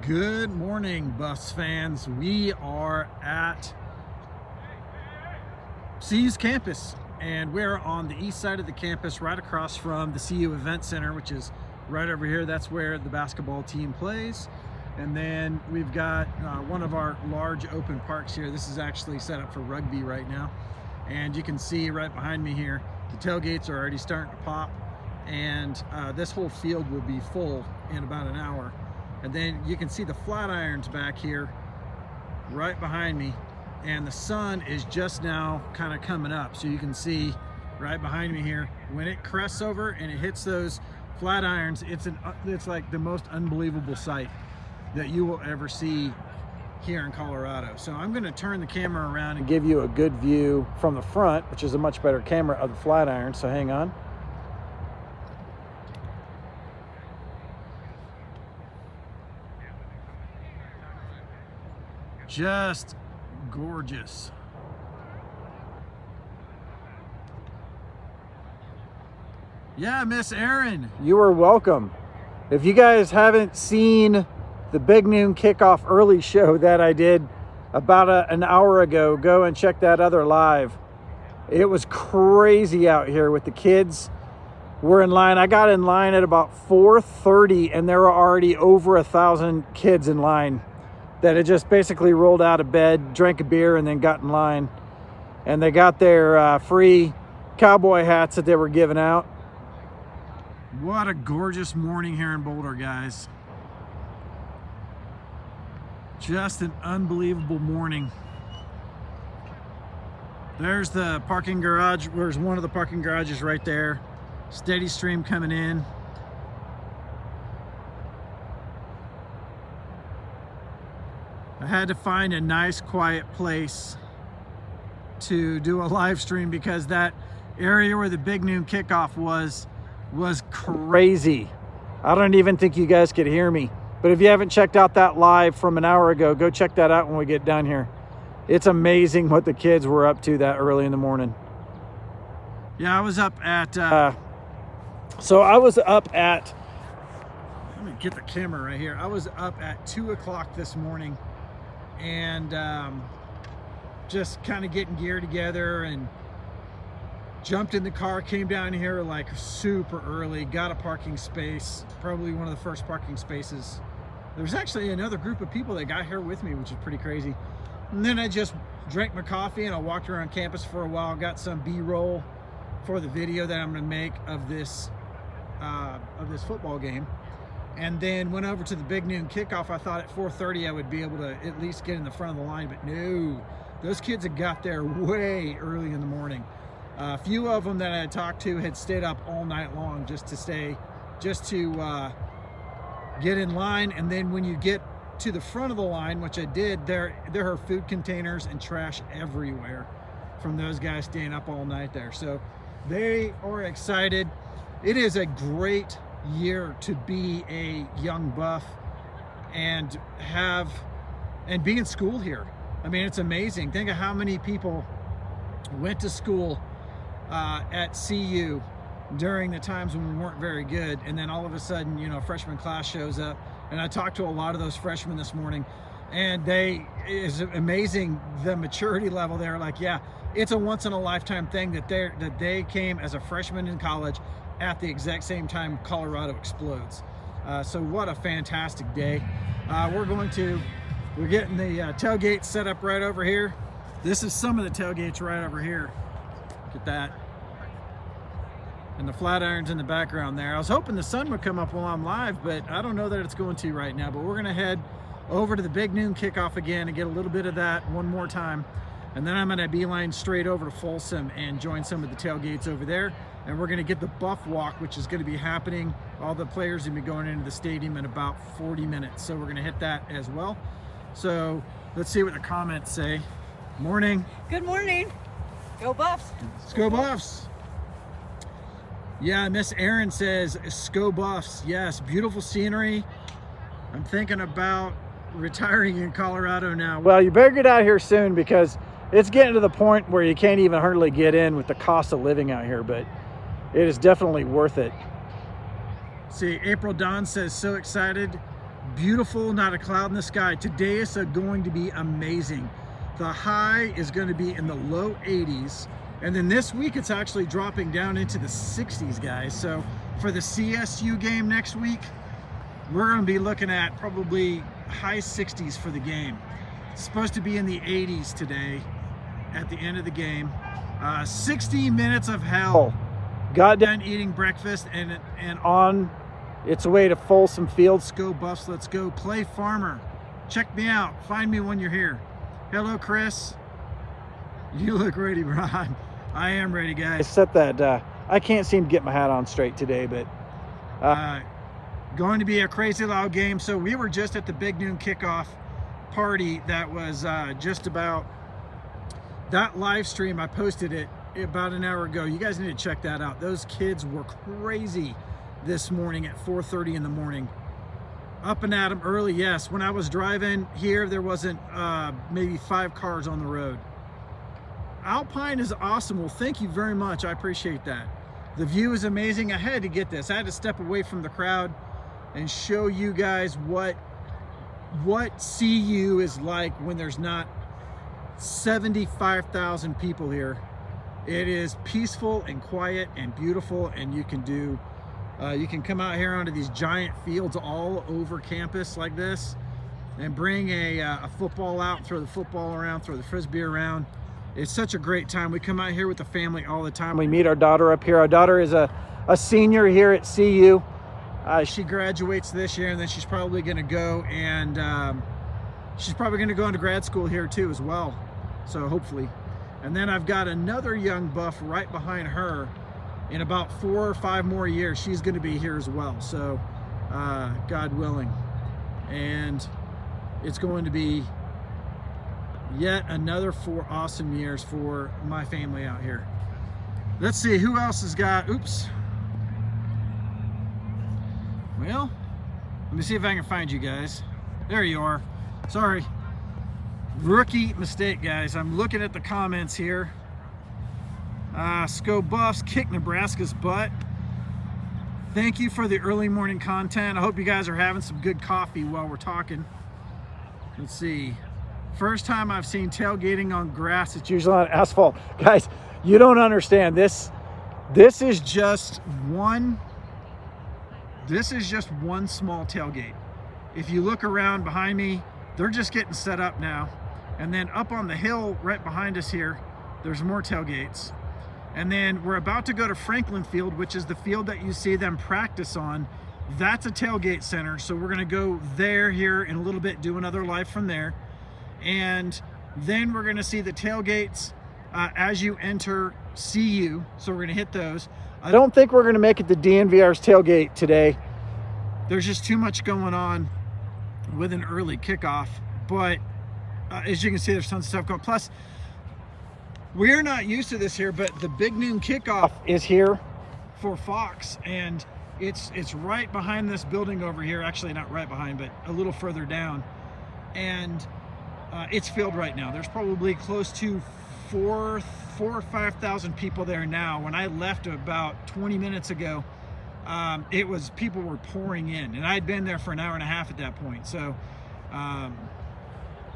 Good morning, Buffs fans. We are at CU's campus, and we're on the east side of the campus, right across from the CU Event Center, which is right over here. That's where the basketball team plays. And then we've got one of our large open parks here. This is actually set up for rugby right now. And you can see right behind me here, the tailgates are already starting to pop. And this whole field will be full in about an hour. And then you can see the Flatirons back here right behind me, and the sun is just now kind of coming up. So you can see right behind me here, when it crests over and it hits those Flatirons, it's like the most unbelievable sight that you will ever see here in Colorado. So I'm going to turn the camera around and give you a good view from the front, which is a much better camera of the Flatirons. So hang on. Just gorgeous. Yeah, Miss Erin, you are welcome. If you guys haven't seen the Big Noon Kickoff early show that I did about an hour ago, go and check that other live. It was crazy out here with the kids. We're in line. I got in line at about 4:30, and there were already over 1,000 kids in line that had just basically rolled out of bed, drank a beer, and then got in line. And they got their free cowboy hats that they were giving out. What a gorgeous morning here in Boulder, guys. Just an unbelievable morning. There's the parking garage. There's one of the parking garages right there. Steady stream coming in. I had to find a nice quiet place to do a live stream because that area where the Big Noon Kickoff was crazy. I don't even think you guys could hear me. But if you haven't checked out that live from an hour ago, go check that out when we get done here. It's amazing what the kids were up to that early in the morning. Yeah, I was up at, let me get the camera right here. I was up at 2 o'clock this morning and just kind of getting gear together and jumped in the car, came down here like super early, got a parking space, probably one of the first parking spaces. There's actually another group of people that got here with me, which is pretty crazy. And then I just drank my coffee and I walked around campus for a while, got some B-roll for the video that I'm going to make of this football game. And then went over to the Big Noon Kickoff. I thought at 4:30 I would be able to at least get in the front of the line, but no, those kids had got there way early in the morning. A few of them that I had talked to had stayed up all night long just to get in line. And then when you get to the front of the line, which I did, there are food containers and trash everywhere from those guys staying up all night there. So they are excited. It is a great year to be a young Buff and be in school here. I mean, it's amazing. Think of how many people went to school at CU during the times when we weren't very good, and then all of a sudden, you know, freshman class shows up. And I talked to a lot of those freshmen this morning, and it's amazing the maturity level. They're like, yeah, it's a once in a lifetime thing that they came as a freshman in college at the exact same time Colorado explodes. So what a fantastic day. We're getting the tailgate set up right over here. This is some of the tailgates right over here. Look at that. And the Flatirons in the background there. I was hoping the sun would come up while I'm live, but I don't know that it's going to right now. But we're gonna head over to the Big Noon Kickoff again and get a little bit of that one more time. And then I'm gonna beeline straight over to Folsom and join some of the tailgates over there. And we're gonna get the Buff Walk, which is gonna be happening. All the players are gonna be going into the stadium in about 40 minutes. So we're gonna hit that as well. So let's see what the comments say. Morning. Good morning. Go Buffs. Let's go Buffs. Yeah, Miss Erin says, "Go Buffs." Yes, beautiful scenery. I'm thinking about retiring in Colorado now. Well, you better get out here soon because it's getting to the point where you can't even hardly get in with the cost of living out here, but it is definitely worth it. See, April Dawn says, "So excited. Beautiful, not a cloud in the sky. Today is going to be amazing. The high is going to be in the low 80s. And then this week it's actually dropping down into the 60s, guys. So for the CSU game next week, we're going to be looking at probably high 60s for the game. It's supposed to be in the 80s today at the end of the game. 60 minutes of hell. Got done eating breakfast and on its way to Folsom Fields. Go Buffs, let's go. Play Farmer. Check me out. Find me when you're here. Hello, Chris. You look ready, Ron. I am ready, guys. I set that. I can't seem to get my hat on straight today, but going to be a crazy loud game. So we were just at the big noon kickoff party that was just about that live stream. I posted it about an hour ago. You guys need to check that out. Those kids were crazy this morning at 4:30 in the morning. Up and at them early, yes. When I was driving here, there wasn't maybe 5 cars on the road. Alpine is awesome. Well, thank you very much. I appreciate that. The view is amazing. I had to get this. I had to step away from the crowd and show you guys what CU is like when there's not 75,000 people here. It is peaceful and quiet and beautiful, and you can come out here onto these giant fields all over campus like this and bring a football out, throw the football around, throw the frisbee around. It's such a great time. We come out here with the family all the time. We meet our daughter up here. Our daughter is a senior here at CU. She graduates this year, and then she's probably going to go and she's probably going to go into grad school here too as well. So hopefully. And then I've got another young buff right behind her. In about 4 or 5 more years, she's going to be here as well. So God willing. And it's going to be yet another 4 awesome years for my family out here. Let's see who else has got, oops. Well, let me see if I can find you guys. There you are. Sorry. Rookie mistake, guys. I'm looking at the comments here. Sco Buffs, kick Nebraska's butt. Thank you for the early morning content. I hope you guys are having some good coffee while we're talking. Let's see. First time I've seen tailgating on grass. It's usually on asphalt. Guys, you don't understand. This is just one small tailgate. If you look around behind me, they're just getting set up now. And then up on the hill right behind us here, there's more tailgates. And then we're about to go to Franklin Field, which is the field that you see them practice on. That's a tailgate center. So we're gonna go there here in a little bit, do another live from there. And then we're gonna see the tailgates as you enter CU. So we're gonna hit those. I don't think we're gonna make it to DNVR's tailgate today. There's just too much going on with an early kickoff. But as you can see, there's tons of stuff going. Plus, we're not used to this here, but the big noon kickoff is here for Fox, and it's right behind this building over here. Actually, not right behind, but a little further down. And it's filled right now. There's probably close to 4,000 or 5,000 people there now. When I left about 20 minutes ago, people were pouring in, and I'd been there for an hour and a half at that point. So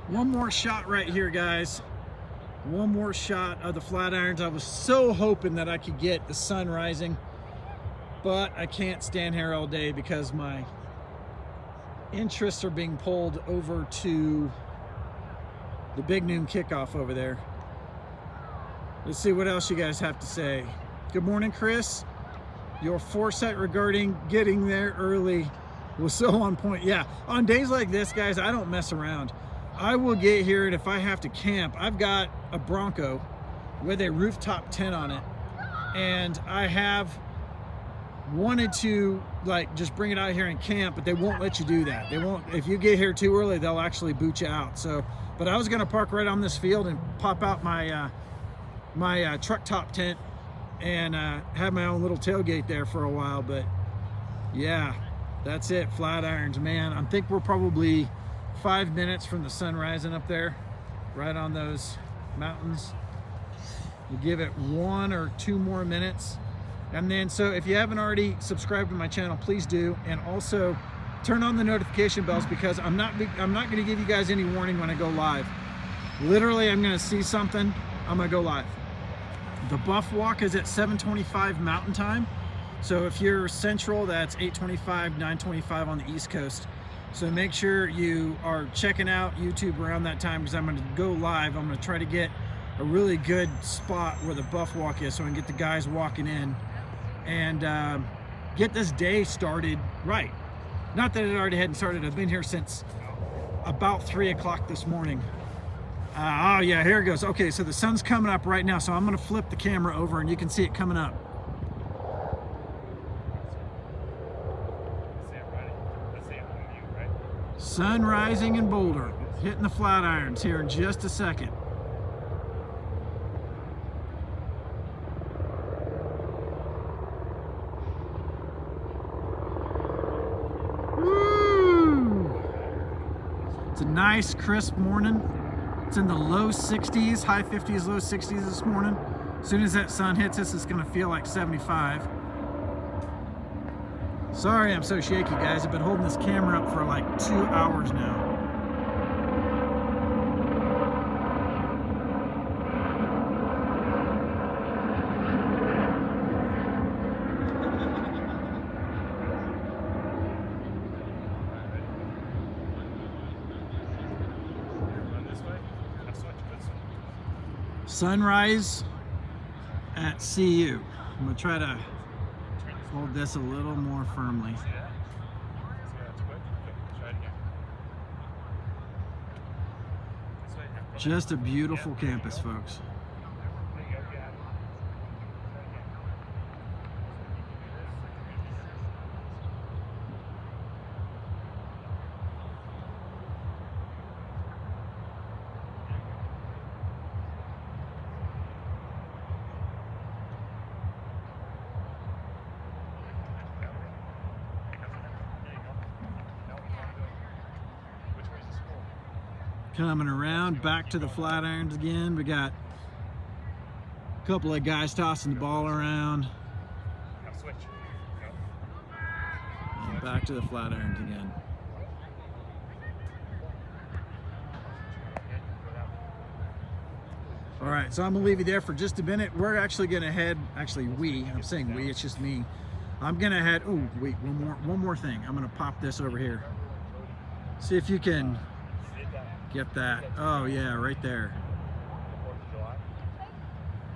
one more shot right here, guys. One more shot of the Flatirons. I was so hoping that I could get the sun rising, but I can't stand here all day because my interests are being pulled over to the big noon kickoff over there. Let's see what else you guys have to say. Good morning, Chris. Your foresight regarding getting there early was so on point. Yeah, on days like this, guys, I don't mess around. I will get here, and if I have to camp, I've got a Bronco with a rooftop tent on it, and I have wanted to just bring it out here and camp, but they won't let you do that. They won't. If you get here too early, they'll actually boot you out. So, but I was gonna park right on this field and pop out my my truck top tent and have my own little tailgate there for a while. But yeah, that's it. Flatirons, man. I think we're probably 5 minutes from the sun rising up there, right on those mountains. We'll give it 1 or 2 more minutes. And then, so if you haven't already subscribed to my channel, please do. And also turn on the notification bells because I'm not going to give you guys any warning when I go live. Literally, I'm going to see something, I'm going to go live. The buff walk is at 7:25 Mountain Time. So if you're Central, that's 8:25, 9:25 on the East Coast. So make sure you are checking out YouTube around that time because I'm going to go live. I'm going to try to get a really good spot where the buff walk is so I can get the guys walking in and get this day started right. Not that it already hadn't started. I've been here since about 3 o'clock this morning. Oh yeah, here it goes. Okay, so the sun's coming up right now, so I'm gonna flip the camera over and you can see it coming up. Sun rising in Boulder, hitting the Flatirons here in just a second. Woo! It's a nice, crisp morning. It's in the low 60s, high 50s, low 60s this morning. As soon as that sun hits us, it's gonna feel like 75. Sorry I'm so shaky, guys. I've been holding this camera up for like 2 hours now. Sunrise at CU. I'm gonna try to hold this a little more firmly. Just a beautiful campus, folks. Coming around back to the Flatirons again. We got a couple of guys tossing the ball around. And back to the Flatirons again. All right, so I'm gonna leave you there for just a minute. We're actually gonna head, I'm saying we, it's just me. I'm gonna head, oh wait, one more thing. I'm gonna pop this over here. See if you can get that. Oh yeah, right there.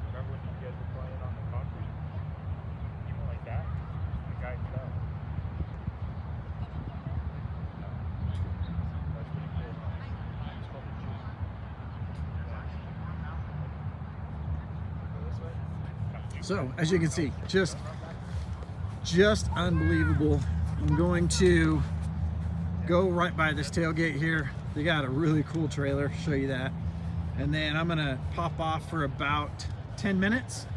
Remember when you guys were playing on the concrete? Even like that, the guy fell. That's pretty cool. It's called the juice. Go this way? So as you can see, just unbelievable. I'm going to go right by this tailgate here. They got a really cool trailer, show you that. And then I'm gonna pop off for about 10 minutes.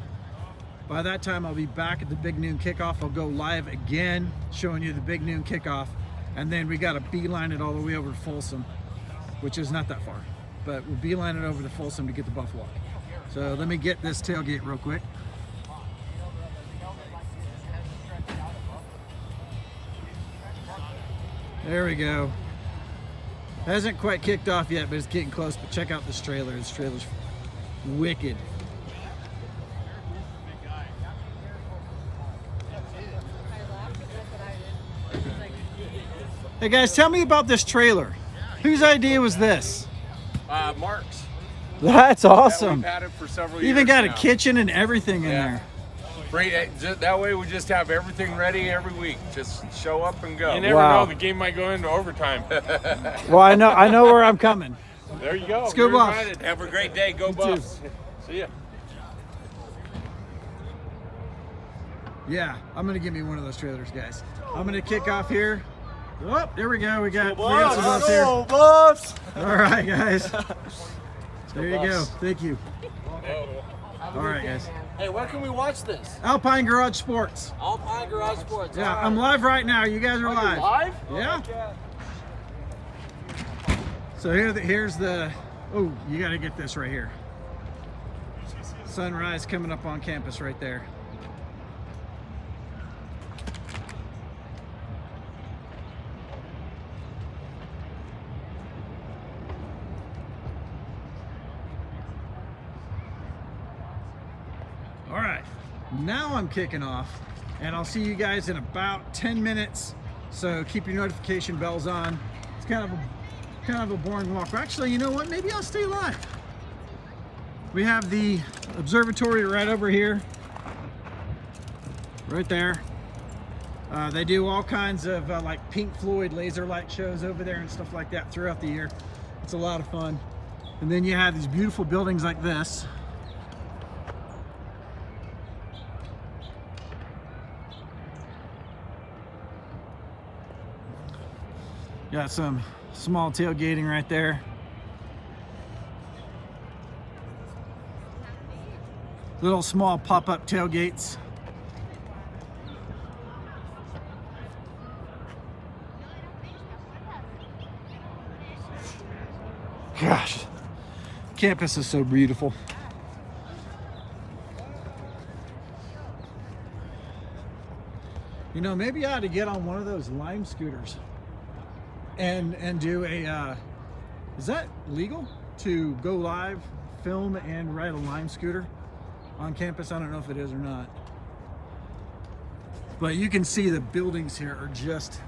By that time, I'll be back at the big noon kickoff. I'll go live again, showing you the big noon kickoff. And then we gotta beeline it all the way over to Folsom, which is not that far. But we'll beeline it over to Folsom to get the buff walk. So let me get this tailgate real quick. There we go. Hasn't quite kicked off yet, but it's getting close. But check out this trailer. This trailer's wicked. Hey guys, tell me about this trailer. Whose idea was this? Mark's. That's awesome. We've had it for several years. Even got now. a kitchen and everything in there. That way we just have everything ready every week. Just show up and go. You never know, the game might go into overtime. Well, I know where I'm coming. There you go. Let's go Buffs. Invited. Have a great day. Go Buffs. See ya. Yeah, I'm gonna give me one of those trailers, guys. I'm gonna kick off here. Oh, there we go. We got some Buffs here. Go Buffs! All right, guys. There you go. Thank you. All right, guys. Hey, where can we watch this? Alpine Garage Sports. Alpine Garage Sports. Yeah, all right. I'm live right now. You guys are live. Live? Yeah. So here's the. Oh, you got to get this right here. Sunrise coming up on campus right there. Now I'm kicking off, and I'll see you guys in about 10 minutes. So keep your notification bells on. It's kind of a boring walk. But actually, you know what? Maybe I'll stay live. We have the observatory right over here, right there. They do all kinds of like Pink Floyd laser light shows over there and stuff like that throughout the year. It's a lot of fun. And then you have these beautiful buildings like this. Got some small tailgating right there. Little small pop-up tailgates. Gosh, campus is so beautiful. You know, maybe I ought to get on one of those Lime scooters and do a, is that legal to go live, film, and ride a Lime scooter on campus? I don't know if it is or not. But you can see the buildings here are just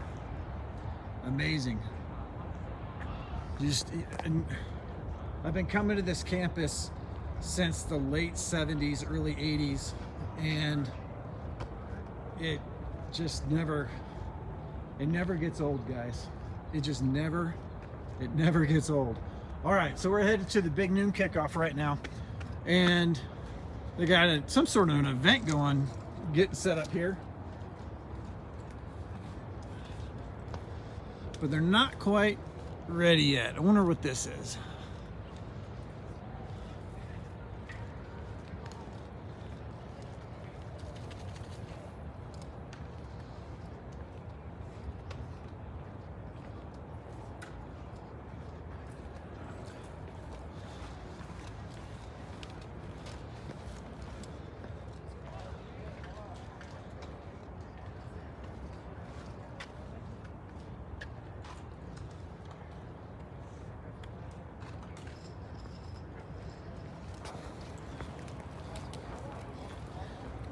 amazing. And I've been coming to this campus since the late 70s, early 80s, and it just never gets old, guys. It never gets old. All right, so we're headed to the big noon kickoff right now, and they got some sort of an event going, getting set up here. But they're not quite ready yet. I wonder what this is.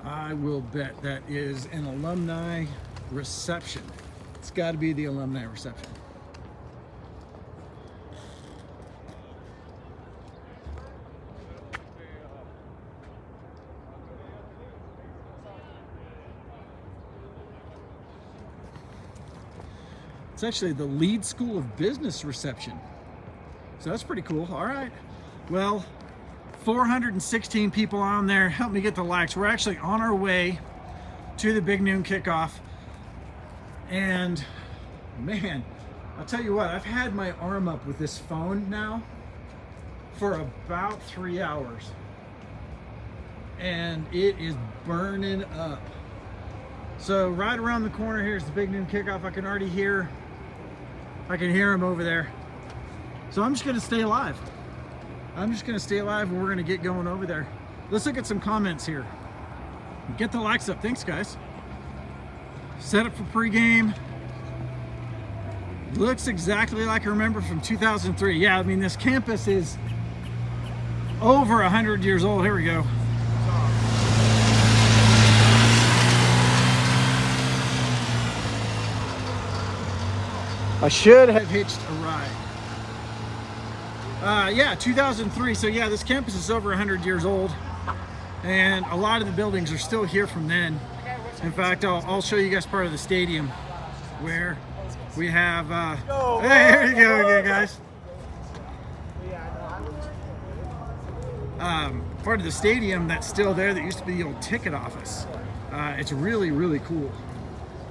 I will bet that is an alumni reception. It's got to be the alumni reception. It's actually the Lead School of Business reception. So that's pretty cool. All right. Well, 416 people on there. Help me get the likes. We're actually on our way to the big noon kickoff. And man, I'll tell you what, I've had my arm up with this phone now for about 3 hours. And it is burning up. So right around the corner here is the big noon kickoff. I can already hear, him over there. So I'm just gonna stay alive. I'm just gonna stay alive and we're gonna get going over there. Let's look at some comments here. Get the likes up. Thanks, guys. Set up for pregame. Looks exactly like I remember from 2003. Yeah, I mean, this campus is over 100 years old. Here we go. I should have hitched a ride. Yeah, 2003. So yeah, this campus is over 100 years old, and a lot of the buildings are still here from then. In fact, I'll show you guys part of the stadium where we have. Hey, here you go again, guys. Part of the stadium that's still there that used to be the old ticket office. It's really, really cool.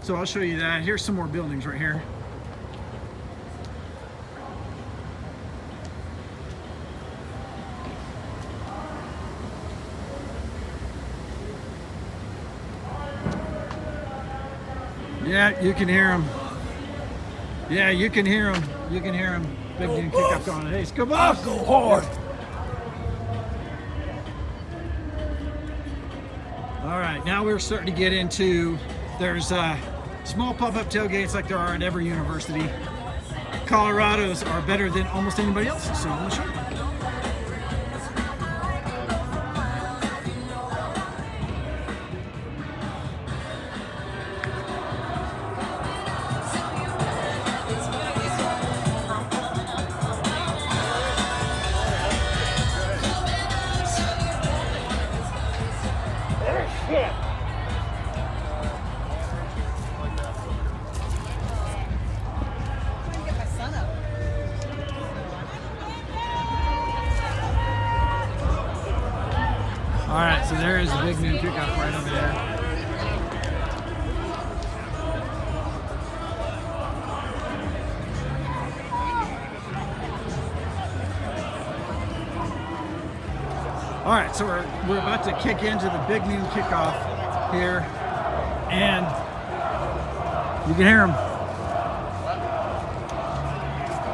So I'll show you that. Here's some more buildings right here. Yeah, you can hear them. Yeah, you can hear them. You can hear them. Big noon kickoff going. Hey, go Buffs! Go hard. All right, now we're starting to get into, there's small pop-up tailgates like there are at every university. Colorado's are better than almost anybody else's, so I'm gonna show you. All right, so there is the big Noon Kickoff right over there. All right, so we're about to kick into the big Noon Kickoff here, and you can hear them.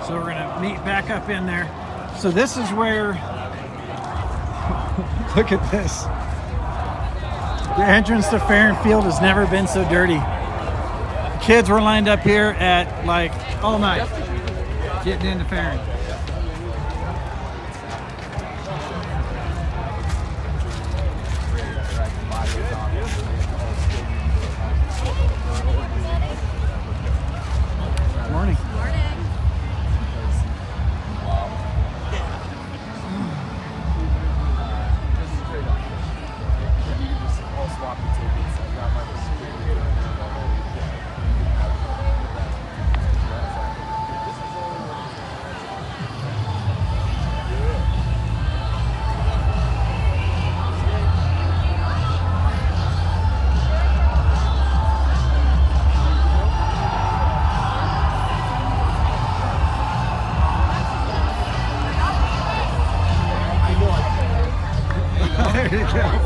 So we're gonna meet back up in there. So this is where, look at this. The entrance to Fair and Field has never been so dirty. Kids were lined up here at like all night, getting into Fair. Morning. There you go.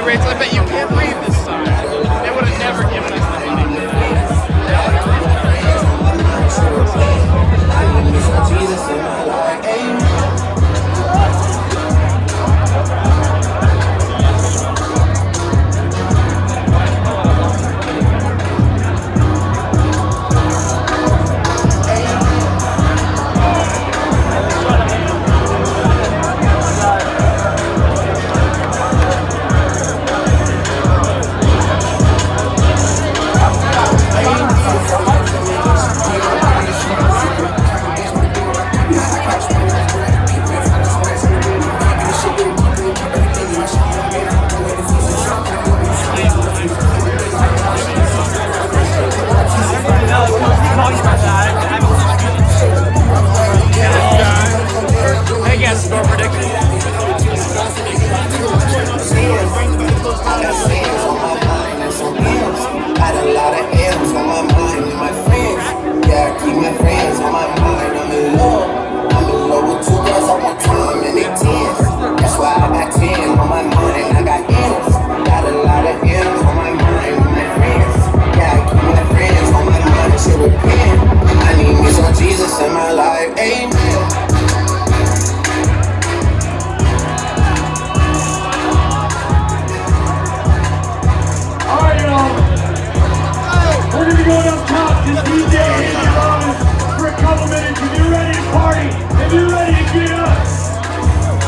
energy rates. I bet you can't breathe this side. They would have never given us the money. Jesus in my life, amen. Hey, guess score prediction. Got a lot of M's on my mind and my friends. Yeah, I keep my friends on my mind. I'm in love with 2 girls at one time and they 10s. That's why I got 10 on my mind. I got M's. Got a lot of M's on my mind and my friends. Yeah, I keep my friends on my mind and shit repent. I need me some Jesus in my life. Amen. Alright, y'all. We're gonna be going up top. Just DJ hit your arms for a couple minutes. If you're ready to party, if you're ready to get up,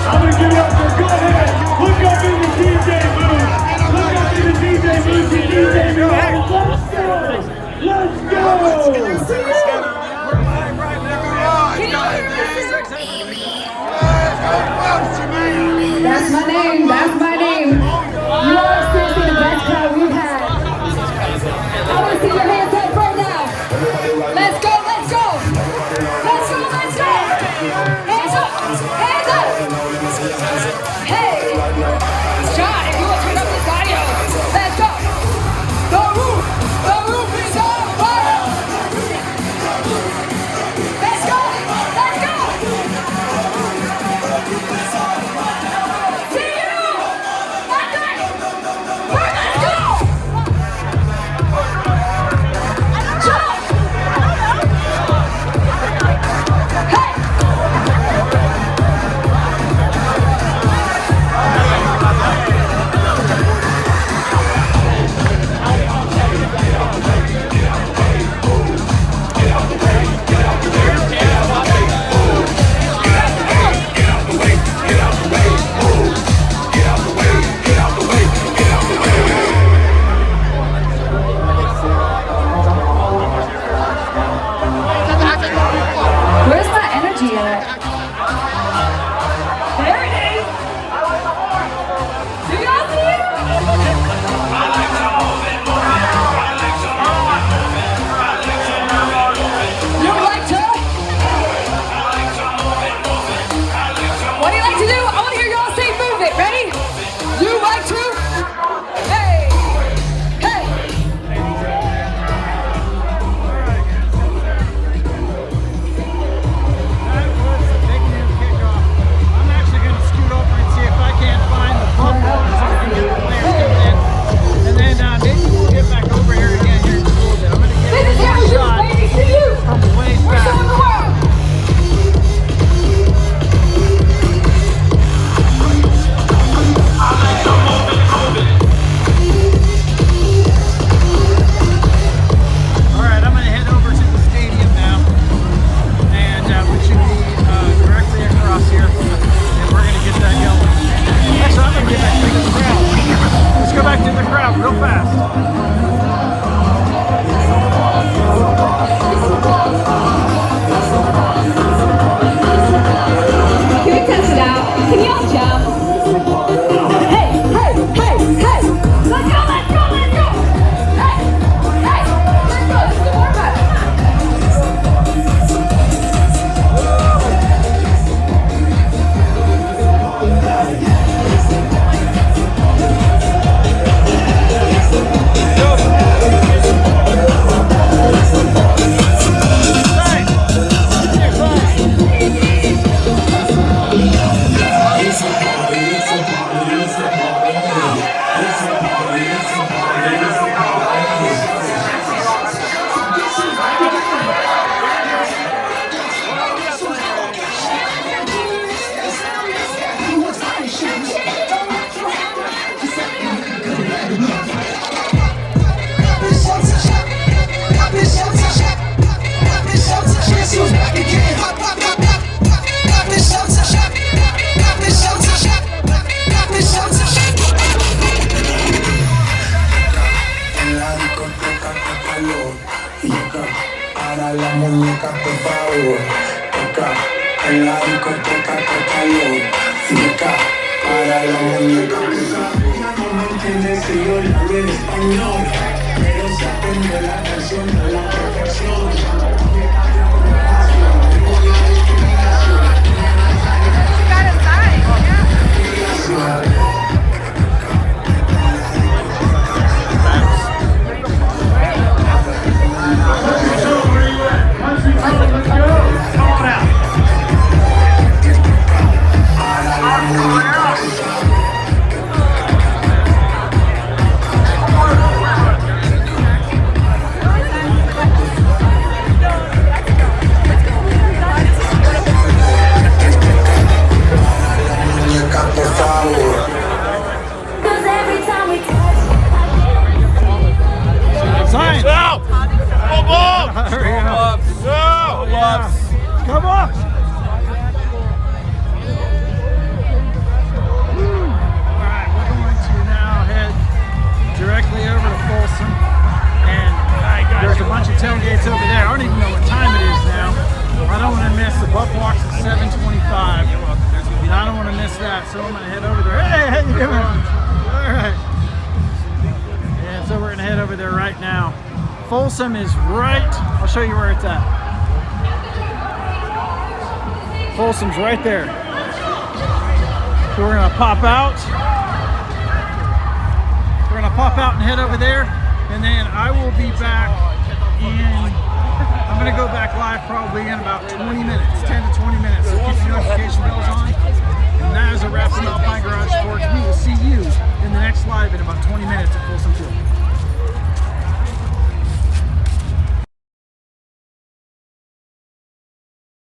I'm gonna give it up for. Go ahead. Look up in the DJ booth. Look up in the DJ booth. The DJ booth. Let's go. Let's go. That's my name. That's my name. You are seriously the best crowd we've had. I want to see your hands up right now. Let's go. Let's go. Let's go. Let's go. Hands up. Hands up. Hey. John, if you want to turn up this audio, let's go. The roof is on fire. seca, en la discoteca que calor, seca, para la muñeca pesa. Ya no me entiende si yo le hablo en español, pero se aprende la canción a la perfección. Come on! Alright, we're going to now head directly over to Folsom. And there's a bunch of tailgates over there. I don't even know what time it is now. I don't want to miss the Buff Walks at 7:25. And I don't want to miss that, so I'm going to head over there. Hey, how you doing? Alright. And so we're going to head over there right now. Folsom is right, I'll show you where it's at. Folsom's right there. So we're gonna pop out. We're gonna pop out and head over there, and then I will be back I'm gonna go back live probably in about 20 minutes, 10 to 20 minutes. So keep your notification bells on. And that is a wrap from Alpine Garage Sports. We will see you in the next live in about 20 minutes at Folsom 2.